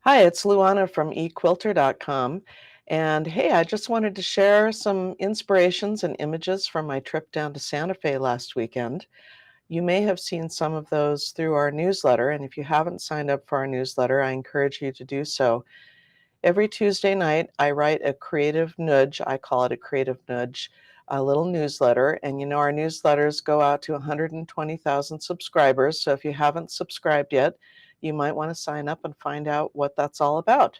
Hi, it's Luana from Equilter.com. And hey, I just wanted to share some inspirations and images from my trip down to Santa Fe last weekend. You may have seen some of those through our newsletter, and if you haven't signed up for our newsletter, I encourage you to do so. Every Tuesday night, I write a creative nudge. I call it a creative nudge, a little newsletter. And our newsletters go out to 120,000 subscribers. So if you haven't subscribed yet, you might want to sign up and find out what that's all about.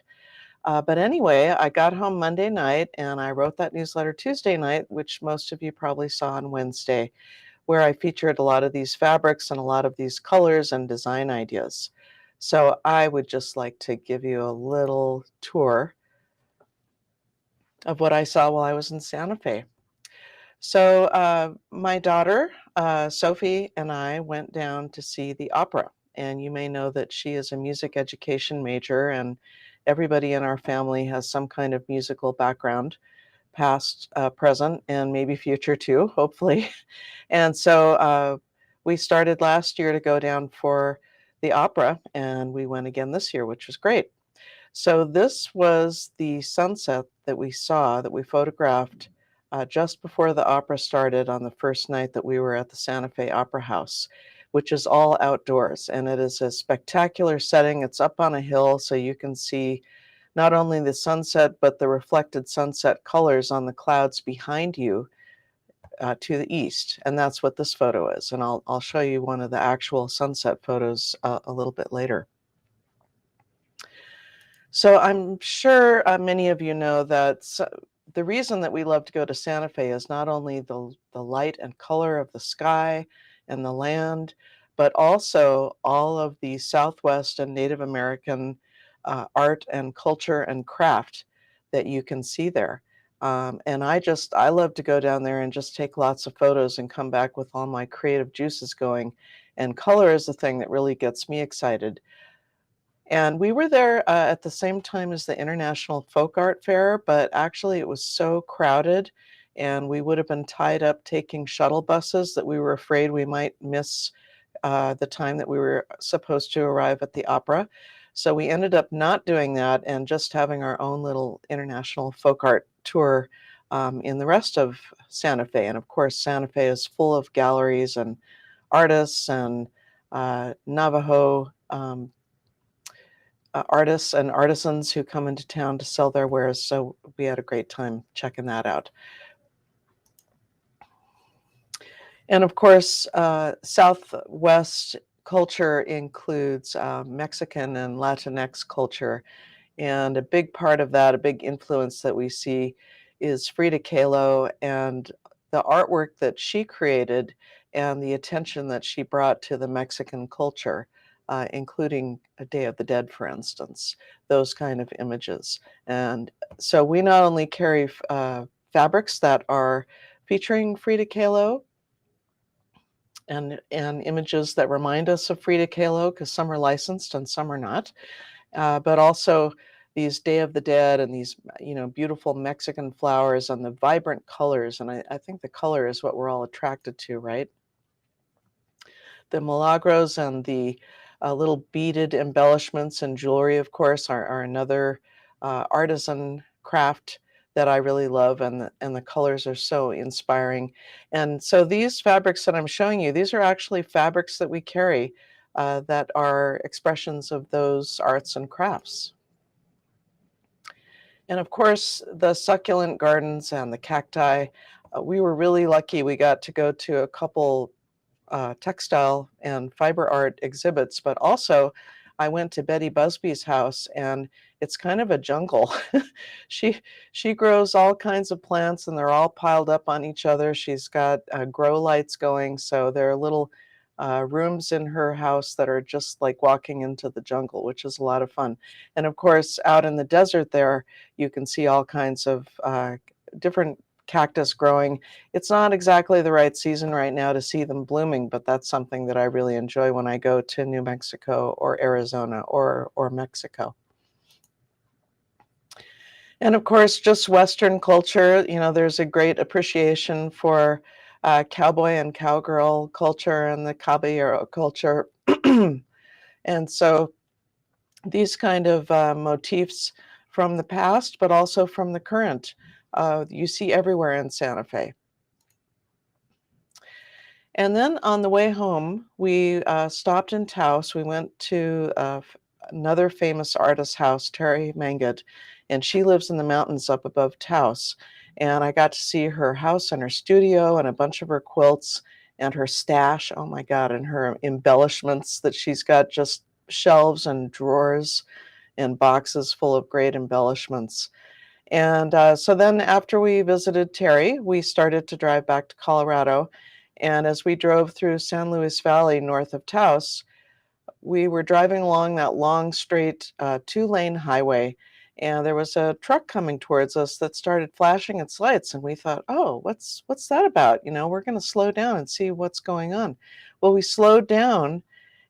But anyway, I got home Monday night and I wrote that newsletter Tuesday night, which most of you probably saw on Wednesday, where I featured a lot of these fabrics and a lot of these colors and design ideas. So I would just like to give you a little tour of what I saw while I was in Santa Fe. So my daughter, Sophie, and I went down to see the opera. And you may know that she is a music education major, and everybody in our family has some kind of musical background, past, present, and maybe future too, hopefully. And so we started last year to go down for the opera, and we went again this year, which was great. So this was the sunset that we saw, that we photographed just before the opera started on the first night that we were at the Santa Fe Opera House, which is all outdoors. And it is a spectacular setting. It's up on a hill, so you can see not only the sunset, but the reflected sunset colors on the clouds behind you to the east. And that's what this photo is. And I'll show you one of the actual sunset photos a little bit later. So I'm sure many of you know that the reason that we love to go to Santa Fe is not only the light and color of the sky and the land, but also all of the Southwest and Native American art and culture and craft that you can see there. And I love to go down there and just take lots of photos and come back with all my creative juices going. And color is the thing that really gets me excited. And we were there at the same time as the International Folk Art Fair, but actually it was so crowded and we would have been tied up taking shuttle buses that we were afraid we might miss the time that we were supposed to arrive at the opera. So we ended up not doing that and just having our own little international folk art tour in the rest of Santa Fe. And of course, Santa Fe is full of galleries and artists and Navajo artists and artisans who come into town to sell their wares. So we had a great time checking that out. And of course, Southwest culture includes Mexican and Latinx culture. And a big part of that, a big influence that we see is Frida Kahlo and the artwork that she created and the attention that she brought to the Mexican culture, including a Day of the Dead, for instance, those kind of images. And so we not only carry fabrics that are featuring Frida Kahlo and images that remind us of Frida Kahlo, because some are licensed and some are not, but also these Day of the Dead and these, beautiful Mexican flowers and the vibrant colors. And I think the color is what we're all attracted to, right? The milagros and the little beaded embellishments and jewelry, of course, are another artisan craft that I really love, and the colors are so inspiring. And so these fabrics that I'm showing you, these are actually fabrics that we carry that are expressions of those arts and crafts. And of course, the succulent gardens and the cacti. We were really lucky. We got to go to a couple textile and fiber art exhibits, but also I went to Betty Busby's house, and it's kind of a jungle. she she grows all kinds of plants, and they're all piled up on each other. She's got grow lights going, so there are little rooms in her house that are just like walking into the jungle, which is a lot of fun. And of course, out in the desert there, you can see all kinds of different cactus growing. It's not exactly the right season right now to see them blooming, but that's something that I really enjoy when I go to New Mexico or Arizona or Mexico. And of course, just Western culture, there's a great appreciation for cowboy and cowgirl culture and the caballero culture. And so these kind of motifs from the past, but also from the current, you see everywhere in Santa Fe. And then on the way home, we stopped in Taos. We went to another famous artist's house, Terry Mangat, and she lives in the mountains up above Taos. And I got to see her house and her studio and a bunch of her quilts and her stash. Oh my God, and her embellishments that she's got, just shelves and drawers and boxes full of great embellishments. And so then after we visited Terry, we started to drive back to Colorado. And as we drove through San Luis Valley north of Taos, we were driving along that long, straight two-lane highway. And there was a truck coming towards us that started flashing its lights. And we thought, oh, what's that about? You know, we're going to slow down and see what's going on. Well, we slowed down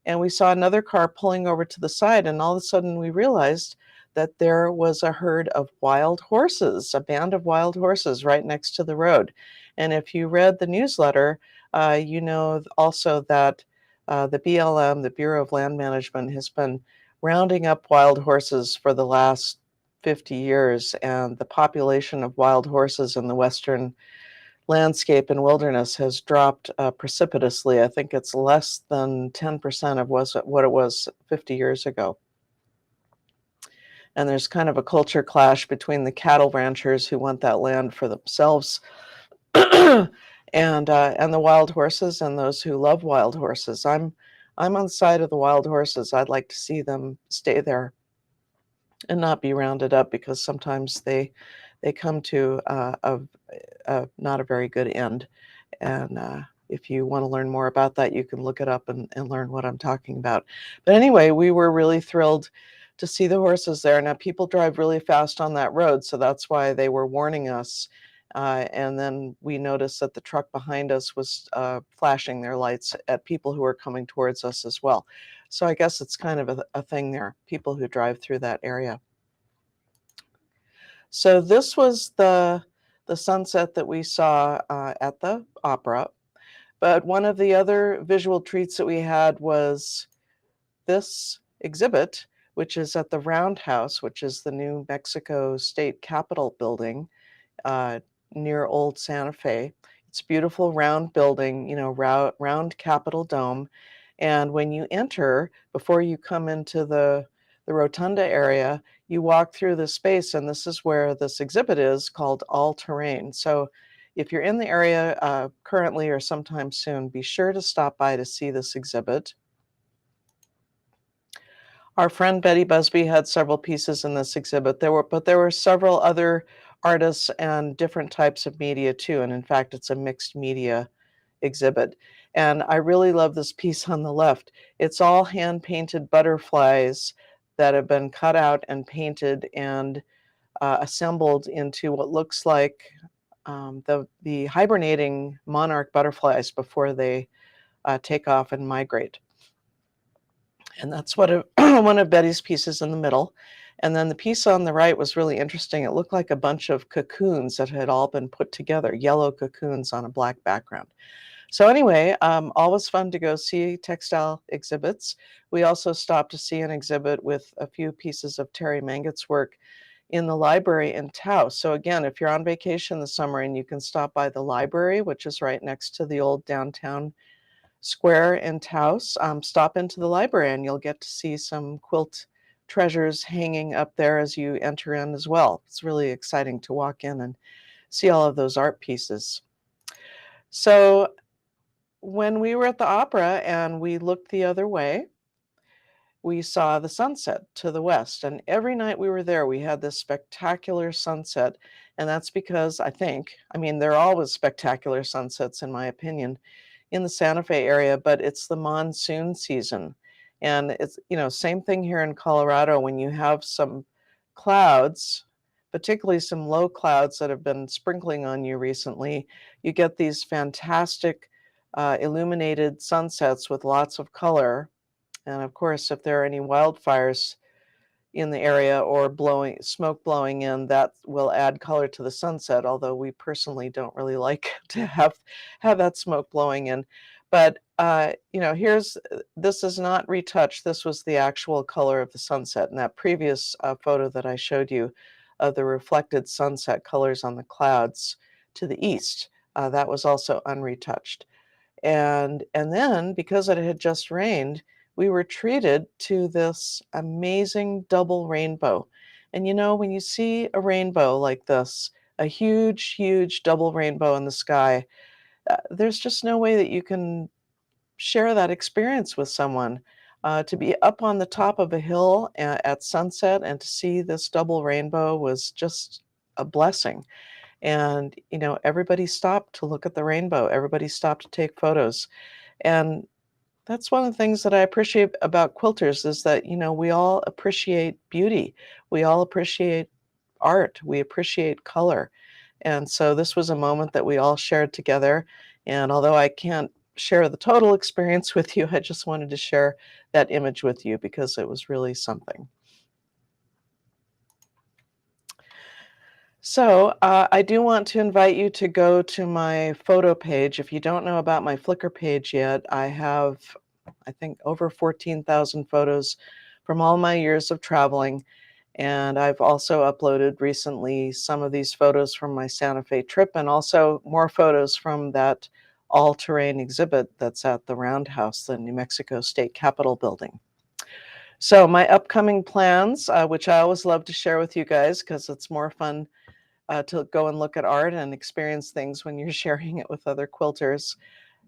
and we saw another car pulling over to the side, and all of a sudden we realized that there was a herd of wild horses, a band of wild horses right next to the road. And if you read the newsletter, you know also that the BLM, the Bureau of Land Management, has been rounding up wild horses for the last 50 years, and the population of wild horses in the western landscape and wilderness has dropped precipitously. I think it's less than 10% of what it was 50 years ago. And there's kind of a culture clash between the cattle ranchers who want that land for themselves and the wild horses and those who love wild horses. I'm on the side of the wild horses. I'd like to see them stay there and not be rounded up, because sometimes they come to not a very good end. And if you want to learn more about that, you can look it up and learn what I'm talking about. But anyway, we were really thrilled to see the horses there. Now, people drive really fast on that road, so that's why they were warning us. And then we noticed that the truck behind us was flashing their lights at people who were coming towards us as well. So I guess it's kind of a thing there, people who drive through that area. So this was the sunset that we saw at the opera. But one of the other visual treats that we had was this exhibit, which is at the Roundhouse, which is the New Mexico State Capitol building uh, near Old Santa Fe. It's a beautiful round building, you know, round Capitol dome. And when you enter, before you come into the rotunda area, you walk through the space, and this is where this exhibit is, called All Terrain. So if you're in the area currently or sometime soon, be sure to stop by to see this exhibit. Our friend Betty Busby had several pieces in this exhibit. But there were several other artists and different types of media too. And in fact, it's a mixed media exhibit. And I really love this piece on the left. It's all hand painted butterflies that have been cut out and painted and assembled into what looks like the hibernating monarch butterflies before they take off and migrate. And that's one of Betty's pieces in the middle. And then the piece on the right was really interesting. It looked like a bunch of cocoons that had all been put together, yellow cocoons on a black background. So anyway, always fun to go see textile exhibits. We also stopped to see an exhibit with a few pieces of Terry Mangat's work in the library in Taos. So again, if you're on vacation this summer and you can stop by the library, which is right next to the old downtown square in Taos, stop into the library and you'll get to see some quilt treasures hanging up there as you enter in as well. It's really exciting to walk in and see all of those art pieces. So when we were at the opera and we looked the other way, we saw the sunset to the west. And every night we were there, we had this spectacular sunset. And that's because I mean, there are always spectacular sunsets, in my opinion, in the Santa Fe area, but it's the monsoon season. And it's, you know, same thing here in Colorado when you have some clouds, particularly some low clouds that have been sprinkling on you recently, you get these fantastic illuminated sunsets with lots of color. And of course, if there are any wildfires in the area or smoke blowing in, that will add color to the sunset, although we personally don't really like to have that smoke blowing in. But, this is not retouched. This was the actual color of the sunset. And that previous photo that I showed you of the reflected sunset colors on the clouds to the east, that was also unretouched. And then, because it had just rained, we were treated to this amazing double rainbow. And when you see a rainbow like this, a huge, huge double rainbow in the sky, there's just no way that you can share that experience with someone. To be up on the top of a hill at sunset and to see this double rainbow was just a blessing. And, everybody stopped to look at the rainbow. Everybody stopped to take photos. And that's one of the things that I appreciate about quilters is that, we all appreciate beauty. We all appreciate art. We appreciate color. And so this was a moment that we all shared together. And although I can't share the total experience with you, I just wanted to share that image with you because it was really something. So, I do want to invite you to go to my photo page. If you don't know about my Flickr page yet, I have, I think, over 14,000 photos from all my years of traveling. And I've also uploaded recently some of these photos from my Santa Fe trip and also more photos from that all-terrain exhibit that's at the Roundhouse, the New Mexico State Capitol building. So my upcoming plans, which I always love to share with you guys because it's more fun to go and look at art and experience things when you're sharing it with other quilters.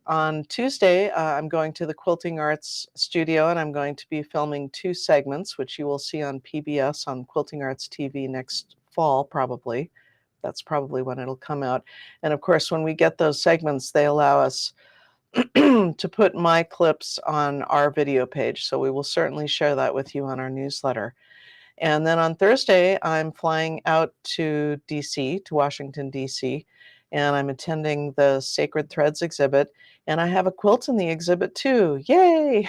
On Tuesday, I'm going to the Quilting Arts Studio and I'm going to be filming 2 segments, which you will see on PBS on Quilting Arts TV next fall, probably. That's probably when it'll come out. And of course, when we get those segments, they allow us to put my clips on our video page. So we will certainly share that with you on our newsletter. And then on Thursday, I'm flying out to DC, to Washington, DC, and I'm attending the Sacred Threads exhibit. And I have a quilt in the exhibit too. Yay!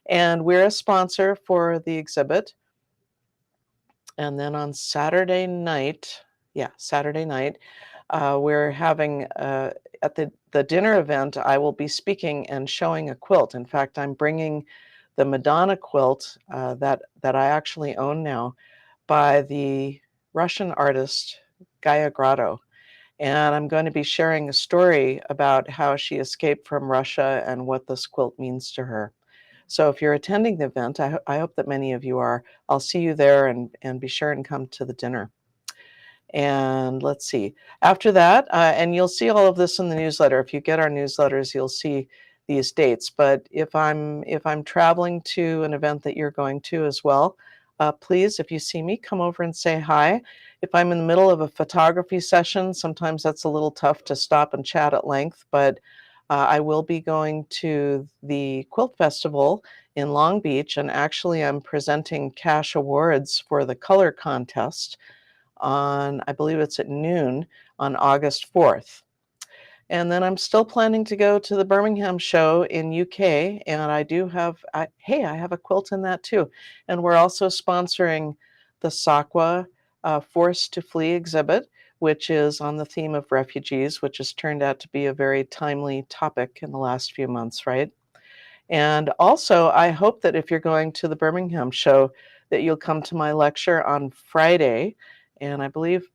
And we're a sponsor for the exhibit. And then on Saturday night, we're having at the dinner event, I will be speaking and showing a quilt. In fact, I'm bringing the Madonna quilt that I actually own now by the Russian artist Gaia Grotto. And I'm going to be sharing a story about how she escaped from Russia and what this quilt means to her. So if you're attending the event, I hope that many of you are. I'll see you there and be sure and come to the dinner. And let's see. After that, and you'll see all of this in the newsletter. If you get our newsletters, you'll see these dates. But if I'm traveling to an event that you're going to as well, please, if you see me, come over and say hi. If I'm in the middle of a photography session, sometimes that's a little tough to stop and chat at length. But I will be going to the Quilt Festival in Long Beach, and actually, I'm presenting cash awards for the color contest on, I believe it's at noon on August 4th. And then I'm still planning to go to the Birmingham show in UK, and I do have, I have a quilt in that too. And we're also sponsoring the SAQA Forced to Flee exhibit, which is on the theme of refugees, which has turned out to be a very timely topic in the last few months, right? And also, I hope that if you're going to the Birmingham show, that you'll come to my lecture on Friday. And I believe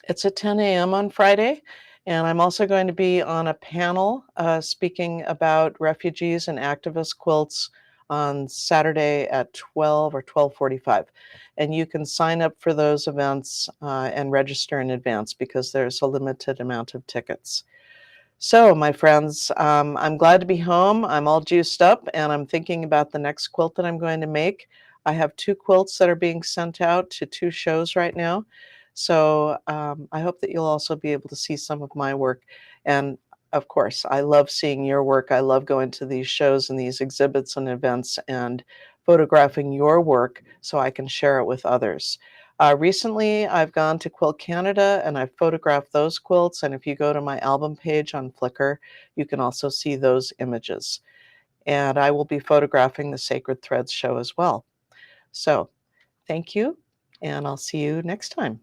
it's at 10 a.m. on Friday. And I'm also going to be on a panel speaking about refugees and activist quilts on Saturday at 12 or 12:45. And you can sign up for those events and register in advance because there's a limited amount of tickets. So, my friends, I'm glad to be home. I'm all juiced up and I'm thinking about the next quilt that I'm going to make. I have 2 quilts that are being sent out to 2 shows right now. So, I hope that you'll also be able to see some of my work. And of course, I love seeing your work. I love going to these shows and these exhibits and events and photographing your work so I can share it with others. Recently, I've gone to Quilt Canada and I've photographed those quilts. And if you go to my album page on Flickr, you can also see those images. And I will be photographing the Sacred Threads show as well. So thank you, and I'll see you next time.